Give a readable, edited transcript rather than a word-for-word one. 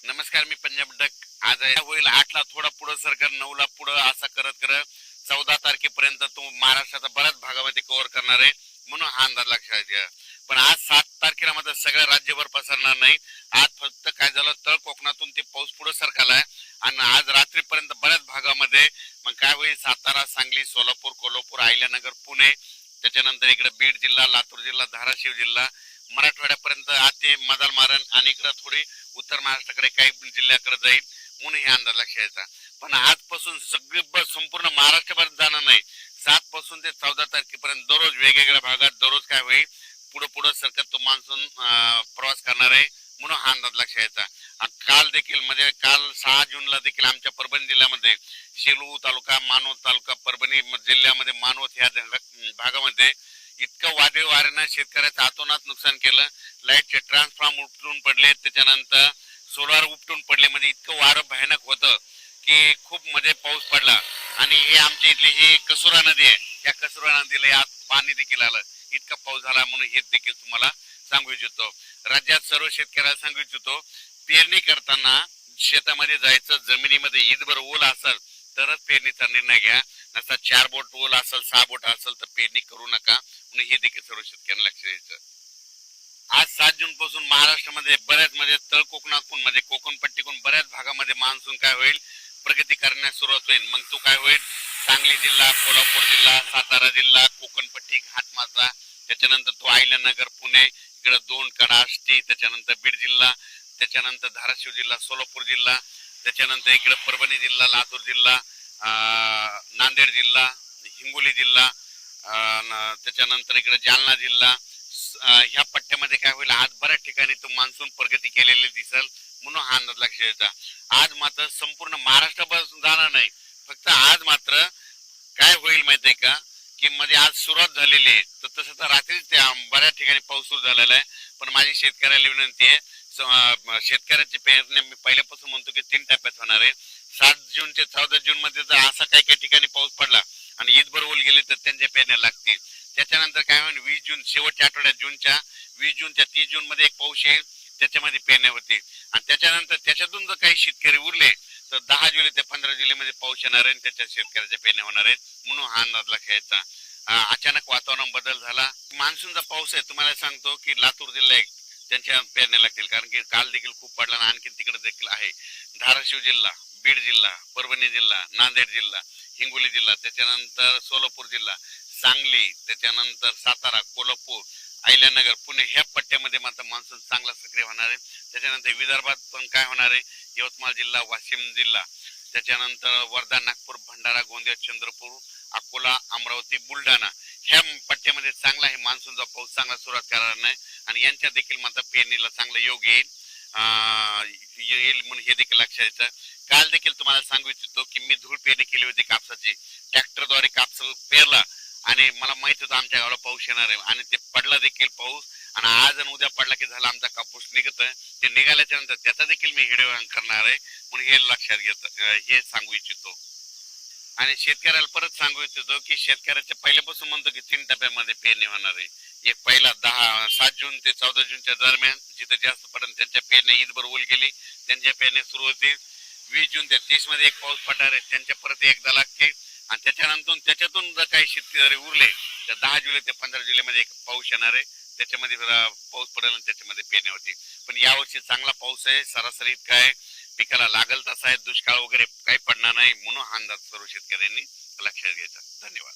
नमस्कार, मी पंजाब डक. आज होईल 8ला थोडा पुढे सरकार 9ला पुढे असं करत करत 14 तारखेपर्यंत तो महाराष्ट्राचा बऱ्याच भागामध्ये कव्हर करणार आहे, म्हणून हा अंदाज लक्षात घ्या. पण आज 7 तारखेला मात्र सगळ्या राज्यभर पसरणार नाही. आज फक्त काय झालं, तळ कोकणातून ते पाऊस पुढे सरकारला आणि आज रात्रीपर्यंत बऱ्याच भागामध्ये मग काय होईल, सातारा, सांगली, सोलापूर, कोल्हापूर, अहिल्यानगर, पुणे, त्याच्यानंतर इकडे बीड जिल्हा, लातूर जिल्हा, धाराशिव जिल्हा, मराठवाड्यापर्यंत आज ते मदाल मारण आणि इकडे थोडी उत्तर महाराष्ट्राकडे काही जिल्ह्याकडे जाईल, म्हणून हे अंदाज लक्षात यायचा. पण आजपासून सगळे संपूर्ण महाराष्ट्रभर जाणार नाही. 7 पासून ते 14 तारखेपर्यंत दररोज वेगवेगळ्या भागात दररोज काय होईल, पुढे पुढे सरकार तो मान्सून प्रवास करणार आहे, म्हणून हा अंदाज लक्षात यायचा. काल देखील म्हणजे काल 6 जूनला देखील आमच्या परभणी जिल्ह्यामध्ये शेलू तालुका, मानवत तालुका, परभणी जिल्ह्यामध्ये मानवत ह्या भागामध्ये इतकं वादळी वाऱ्यानं शेतकऱ्याचं अतोनात नुकसान केलं. लाईटचे ट्रान्सफॉर्म उपटून पडले, त्याच्यानंतर सोलार उपटून पडले. म्हणजे इतकं वारं भयानक होतं की खूप मध्ये पाऊस पडला. आणि हे आमच्या इथली ही कसुरा नदी आहे, या कसुरा नदीला यात पाणी देखील आलं, इतका पाऊस झाला. म्हणून हे देखील तुम्हाला सांगू इच्छितो. राज्यात सर्व शेतकऱ्याला सांगू इच्छितो, पेरणी करताना शेतामध्ये जायचं, जमिनीमध्ये ईदभर ओल असेल तरच पेरणीचा निर्णय घ्या. नसा 4 बोट ओल असेल, 6 बोट असेल तर पेरणी करू नका, म्हणून हे देखील सर्व शेतकऱ्यांना लक्ष द्यायचं. आज 7 जून पासून महाराष्ट्रामध्ये बऱ्याच म्हणजे तळ कोकणातून म्हणजे कोकणपट्टीतून बऱ्याच भागामध्ये मान्सून काय होईल, प्रगती करण्यास सुरुवात होईल. मग तो काय होईल, सांगली जिल्हा, कोल्हापूर जिल्हा, सातारा जिल्हा, कोकणपट्टी, घाटमाता, त्याच्यानंतर तो अहिल्यानगर, पुणे, इकडे 2 कडा, आष्टी, त्याच्यानंतर बीड जिल्हा, त्याच्यानंतर धाराशिव जिल्हा, सोलापूर जिल्हा, त्याच्यानंतर इकडे परभणी जिल्हा, लातूर जिल्हा, नांदेड जिल्हा, हिंगोली जिल्हा, त्याच्यानंतर इकडे जालना जिल्हा, ह्या पट्ट्यामध्ये काय होईल, आज बऱ्याच ठिकाणी तो मान्सून प्रगती केलेली दिसेल, म्हणून हा अंदाज लक्षात यायचा. आज मात्र संपूर्ण महाराष्ट्रभर जाणार नाही, फक्त आज मात्र काय होईल माहितीये का, की मध्ये आज सुरुवात झालेली आहे. तर तसं तर रात्रीच बऱ्याच ठिकाणी पाऊस सुरू झालेला आहे. पण माझी शेतकऱ्याला विनंती आहे, शेतकऱ्याची पेरणी मी पहिल्यापासून म्हणतो की 3 टप्प्यात होणार आहे. 7 जून ते 14 जून मध्ये जर असा काही काही ठिकाणी पाऊस पडला आणि ईदभर ओल गेले तर त्यांच्या पेरण्या लागतील. त्याच्यानंतर काय होईल, 20 जून शेवटच्या आठवड्यात, जूनच्या 20 जून त्या 30 जून मध्ये एक पाऊस येईल, त्याच्यामध्ये पेरण्या होतील. आणि त्याच्यानंतर त्याच्यातून जर काही शेतकरी उरले तर 10 जुलै ते 15 जुलै मध्ये पाऊस येणार आहे, त्याच्या शेतकऱ्याच्या पेरण्या होणार आहेत, म्हणून हा अंदाज लक्षात यायचा. अचानक वातावरण बदल झाला, मान्सूनचा पाऊस आहे. तुम्हाला सांगतो की लातूर जिल्हा एक त्यांच्या पेरण्या लागतील, कारण की काल देखील खूप पडला आणि आणखी तिकडे देखील आहे. धाराशिव जिल्हा, बीड जिल्हा, परभणी जिल्हा, नांदेड जिल्हा, हिंगोली जिल्हा, त्याच्यानंतर सोलापूर जिल्हा, सांगली, त्याच्यानंतर सातारा, कोल्हापूर, अहिल्यानगर, पुणे ह्या पट्ट्यामध्ये मात्र मान्सून चांगला सक्रिय होणार आहे. त्याच्यानंतर विदर्भात पण काय होणार आहे, यवतमाळ जिल्हा, वाशिम जिल्हा, त्याच्यानंतर वर्धा, नागपूर, भंडारा, गोंदिया, चंद्रपूर, अकोला, अमरावती, बुलढाणा ह्या पट्ट्यामध्ये चांगला आहे मान्सूनचा पाऊस, चांगला सुरुवात करणार नाही आणि यांच्या देखील मात्र पेरणीला चांगला योग येईल म्हणून हे देखील लक्षात येतं. काल देखील तुम्हाला सांगू इच्छितो की मी धूळ पेरणी केली होती कापसाची, ट्रॅक्टरद्वारे कापस पेरला आणि मला माहित होतं आमच्या गावाला पाऊस येणार आहे आणि ते पडला देखील पाऊस. आणि आज आणि उद्या पडला की झाला आमचा कापूस निघत, ते निघाल्याच्या नंतर त्याचा देखील मी व्हिडिओ करणार आहे, म्हणून हे लक्षात घेत हे सांगू इच्छितो. आणि शेतकऱ्याला परत सांगू इच्छितो की शेतकऱ्याच्या पहिल्यापासून म्हणतो की 3 टप्प्यामध्ये पेरणी होणार आहे. एक पहिला 7 जून ते 14 जूनच्या दरम्यान जिथे जास्त पडेल त्यांच्या पेरण्या ईदभर ओल गेली, त्यांच्या पेरण्या सुरू होतील. 20 जून ते 30 मध्ये एक पाऊस पडणार आहे, त्यांच्या परत एकदा लागते. आणि त्याच्यातून जर काही शेतकरी उरले तर 10 जुलै ते 15 जुलै मध्ये एक पाऊस येणार आहे, त्याच्यामध्ये पाऊस पडेल आणि त्याच्यामध्ये पेरण्या होती. पण यावर्षी चांगला पाऊस आहे, सरासरी काय पिकाला लागल तसा आहे, दुष्काळ वगैरे काही पडणार नाही, म्हणून हा अंदाज सर्व शेतकऱ्यांनी लक्षात घ्यायचा. धन्यवाद.